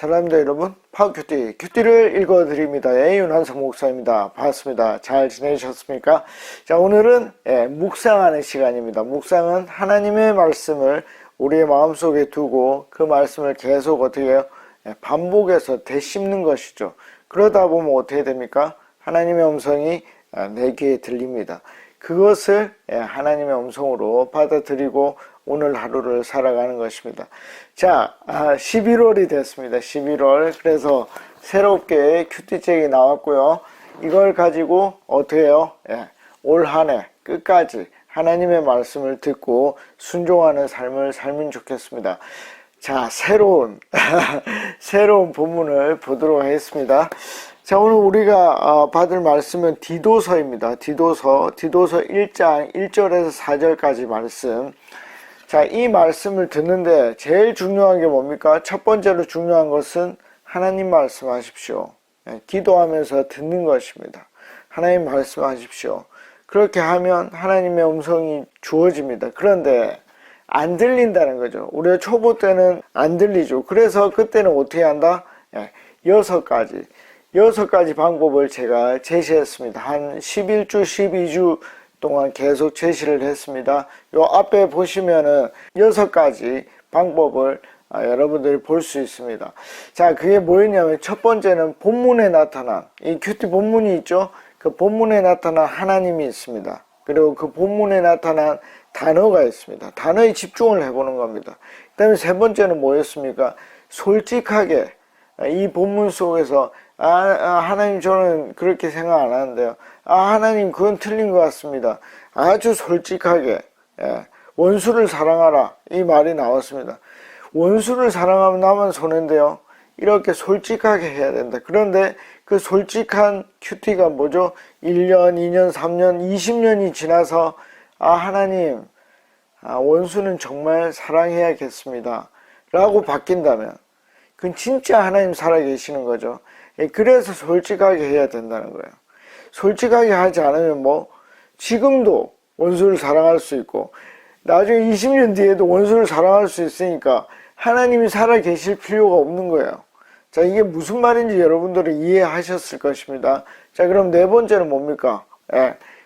사랑합니다 여러분, 큐티를 읽어드립니다. 윤한석 목사입니다. 반갑습니다. 잘 지내셨습니까? 자, 오늘은 묵상하는 시간입니다. 묵상은 하나님의 말씀을 우리의 마음속에 두고 그 말씀을 계속 어떻게 해요? 반복해서 되씹는 것이죠. 그러다 보면 어떻게 됩니까? 하나님의 음성이 내 귀에 들립니다. 그것을 하나님의 음성으로 받아들이고 오늘 하루를 살아가는 것입니다. 자, 11월이 됐습니다. 11월. 그래서 새롭게 큐티책이 나왔고요. 이걸 가지고 어떻게 해요? 올 한 해 끝까지 하나님의 말씀을 듣고 순종하는 삶을 살면 좋겠습니다. 자, 새로운 본문을 보도록 하겠습니다. 자, 오늘 우리가 받을 말씀은 디도서입니다. 디도서 1장 1절에서 4절까지 말씀. 자, 이 말씀을 듣는데 제일 중요한 게 뭡니까? 첫 번째로 중요한 것은 하나님 말씀하십시오. 기도하면서 듣는 것입니다. 하나님 말씀하십시오. 그렇게 하면 하나님의 음성이 주어집니다. 그런데 안 들린다는 거죠. 우리가 초보 때는 안 들리죠. 그래서 그때는 어떻게 한다? 6가지 방법을 제가 제시했습니다. 한 11주, 12주 동안 계속 제시를 했습니다. 요 앞에 보시면은 6가지 방법을 여러분들이 볼 수 있습니다. 자, 그게 뭐였냐면 첫 번째는 본문에 나타난 이 큐티 본문이 있죠. 그 본문에 나타난 하나님이 있습니다. 그리고 그 본문에 나타난 단어가 있습니다. 단어에 집중을 해보는 겁니다. 그 다음에 세 번째는 뭐였습니까? 솔직하게 이 본문 속에서 하나님 저는 그렇게 생각 안 하는데요. 하나님 그건 틀린 것 같습니다. 아주 솔직하게 원수를 사랑하라 이 말이 나왔습니다. 원수를 사랑하면 나만 손해인데요. 이렇게 솔직하게 해야 된다. 그런데 그 솔직한 큐티가 뭐죠? 1년, 2년, 3년, 20년이 지나서 하나님 원수는 정말 사랑해야겠습니다 라고 바뀐다면 그건 진짜 하나님 살아계시는 거죠. 그래서 솔직하게 해야 된다는 거예요. 솔직하게 하지 않으면 지금도 원수를 사랑할 수 있고 나중에 20년 뒤에도 원수를 사랑할 수 있으니까 하나님이 살아계실 필요가 없는 거예요. 자, 이게 무슨 말인지 여러분들이 이해하셨을 것입니다. 자, 그럼 네 번째는 뭡니까?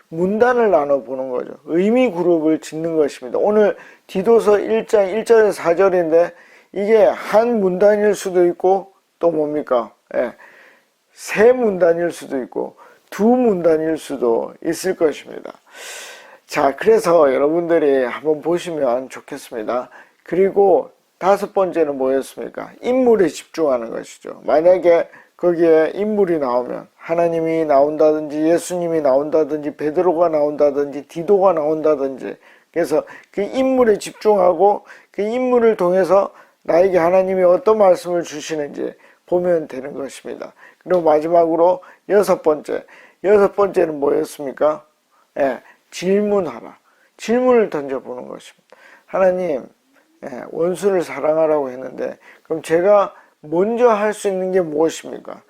문단을 나눠보는 거죠. 의미 그룹을 짓는 것입니다. 오늘 디도서 1장 1절에서 4절인데 이게 한 문단일 수도 있고 또 뭡니까? 세 문단일 수도 있고 두 문단일 수도 있을 것입니다. 자, 그래서 여러분들이 한번 보시면 좋겠습니다. 그리고 다섯 번째는 뭐였습니까? 인물에 집중하는 것이죠. 만약에 거기에 인물이 나오면 하나님이 나온다든지 예수님이 나온다든지 베드로가 나온다든지 디도가 나온다든지 그래서 그 인물에 집중하고 그 인물을 통해서 나에게 하나님이 어떤 말씀을 주시는지 보면 되는 것입니다. 그리고 마지막으로 여섯 번째는 뭐였습니까? 질문하라. 질문을 던져보는 것입니다. 하나님, 원수를 사랑하라고 했는데 그럼 제가 먼저 할 수 있는 게 무엇입니까?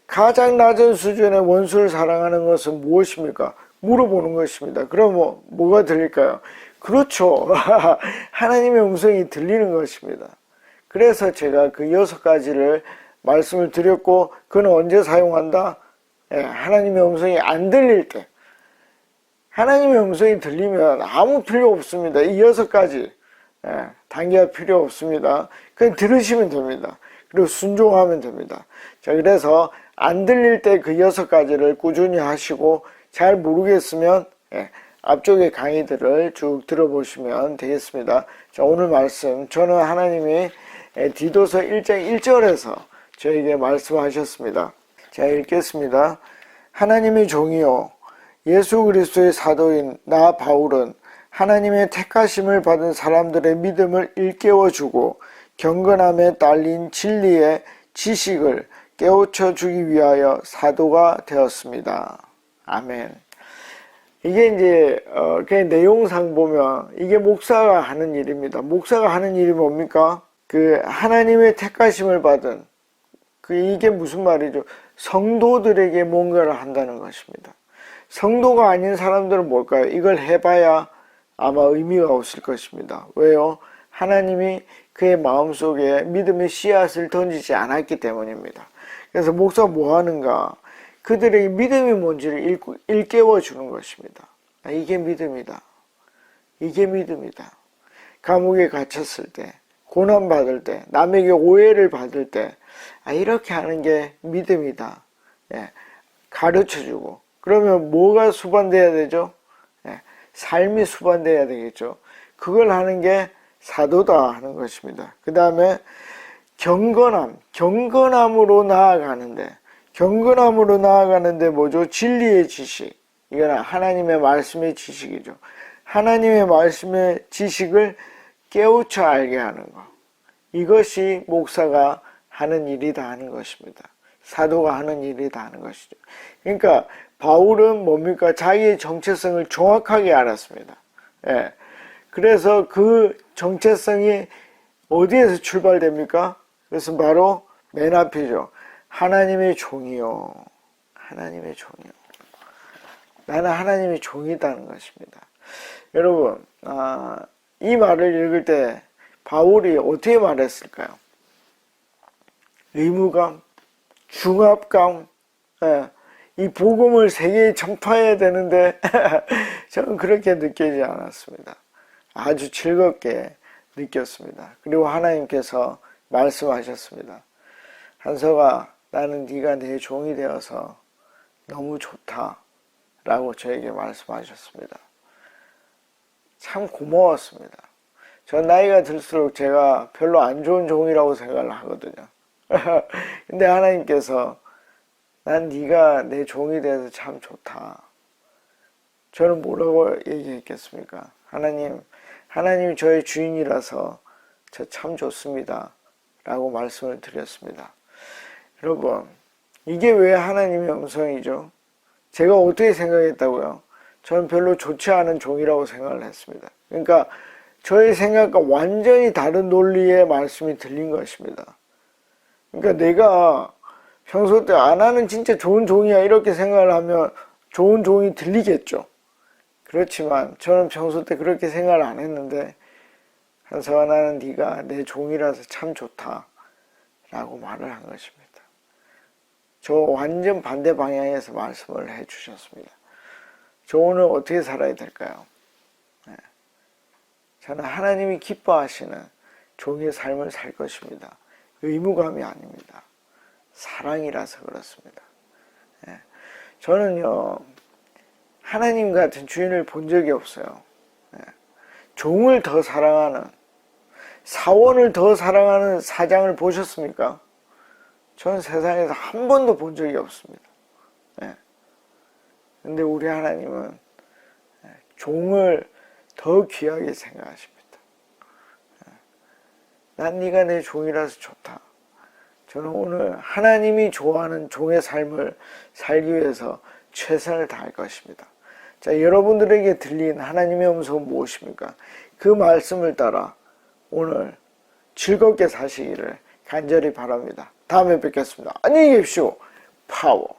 가장 낮은 수준의 원수를 사랑하는 것은 무엇입니까? 물어보는 것입니다. 그럼 뭐가 들릴까요? 그렇죠. 하나님의 음성이 들리는 것입니다. 그래서 제가 그 6가지를 말씀을 드렸고 그는 언제 사용한다? 하나님의 음성이 안 들릴 때. 하나님의 음성이 들리면 아무 필요 없습니다. 이 6가지 단계가 필요 없습니다. 그냥 들으시면 됩니다. 그리고 순종하면 됩니다. 자, 그래서 안 들릴 때 그 6가지를 꾸준히 하시고 잘 모르겠으면 앞쪽의 강의들을 쭉 들어보시면 되겠습니다. 자, 오늘 말씀 저는 하나님이 디도서 1장 1절에서 저에게 말씀하셨습니다. 제가 읽겠습니다. 하나님의 종이요 예수 그리스도의 사도인 나 바울은 하나님의 택하심을 받은 사람들의 믿음을 일깨워주고 경건함에 딸린 진리의 지식을 깨우쳐 주기 위하여 사도가 되었습니다. 아멘. 이게 이제 그냥 내용상 보면 이게 목사가 하는 일입니다. 목사가 하는 일이 뭡니까? 그 하나님의 택하심을 받은 이게 무슨 말이죠? 성도들에게 뭔가를 한다는 것입니다. 성도가 아닌 사람들은 뭘까요? 이걸 해봐야 아마 의미가 없을 것입니다. 왜요? 하나님이 그의 마음속에 믿음의 씨앗을 던지지 않았기 때문입니다. 그래서 목사가 뭐 하는가? 그들에게 믿음이 뭔지를 일깨워 주는 것입니다. 이게 믿음이다. 이게 믿음이다. 감옥에 갇혔을 때, 고난받을 때, 남에게 오해를 받을 때, 이렇게 하는 게 믿음이다. 가르쳐주고. 그러면 뭐가 수반돼야 되죠? 삶이 수반돼야 되겠죠. 그걸 하는 게 사도다 하는 것입니다. 그 다음에 경건함으로 나아가는데 뭐죠? 진리의 지식. 이건 하나님의 말씀의 지식이죠. 하나님의 말씀의 지식을 깨우쳐 알게 하는 것. 이것이 목사가 하는 일이다 하는 것입니다. 사도가 하는 일이다 하는 것이죠. 그러니까 바울은 뭡니까? 자기의 정체성을 정확하게 알았습니다. 그래서 그 정체성이 어디에서 출발됩니까? 그것은 바로 맨 앞이죠. 하나님의 종이요. 하나님의 종이요. 나는 하나님의 종이다는 것입니다. 여러분, 이 말을 읽을 때 바울이 어떻게 말했을까요? 의무감, 중압감, 이 복음을 세계에 전파해야 되는데 저는 그렇게 느끼지 않았습니다. 아주 즐겁게 느꼈습니다. 그리고 하나님께서 말씀하셨습니다. 한석아, 나는 네가 내 종이 되어서 너무 좋다 라고 저에게 말씀하셨습니다. 참 고마웠습니다. 전 나이가 들수록 제가 별로 안 좋은 종이라고 생각을 하거든요. 근데 하나님께서 난 네가 내 종이 돼서 참 좋다. 저는 뭐라고 얘기했겠습니까? 하나님 저의 주인이라서 저 참 좋습니다. 라고 말씀을 드렸습니다. 여러분, 이게 왜 하나님의 음성이죠? 제가 어떻게 생각했다고요? 저는 별로 좋지 않은 종이라고 생각을 했습니다. 그러니까 저의 생각과 완전히 다른 논리의 말씀이 들린 것입니다. 그러니까 내가 평소 때 나는 진짜 좋은 종이야 이렇게 생각을 하면 좋은 종이 들리겠죠. 그렇지만 저는 평소 때 그렇게 생각을 안 했는데 한석아, 나는 네가 내 종이라서 참 좋다 라고 말을 한 것입니다. 저 완전 반대 방향에서 말씀을 해 주셨습니다. 저 오늘 어떻게 살아야 될까요? 저는 하나님이 기뻐하시는 종의 삶을 살 것입니다. 의무감이 아닙니다. 사랑이라서 그렇습니다. 저는요, 하나님 같은 주인을 본 적이 없어요. 종을 더 사랑하는, 사원을 더 사랑하는 사장을 보셨습니까? 저는 세상에서 한 번도 본 적이 없습니다. 근데 우리 하나님은 종을 더 귀하게 생각하십니다. 난 네가 내 종이라서 좋다. 저는 오늘 하나님이 좋아하는 종의 삶을 살기 위해서 최선을 다할 것입니다. 자, 여러분들에게 들린 하나님의 음성은 무엇입니까? 그 말씀을 따라 오늘 즐겁게 사시기를 간절히 바랍니다. 다음에 뵙겠습니다. 안녕히 계십시오. 파워.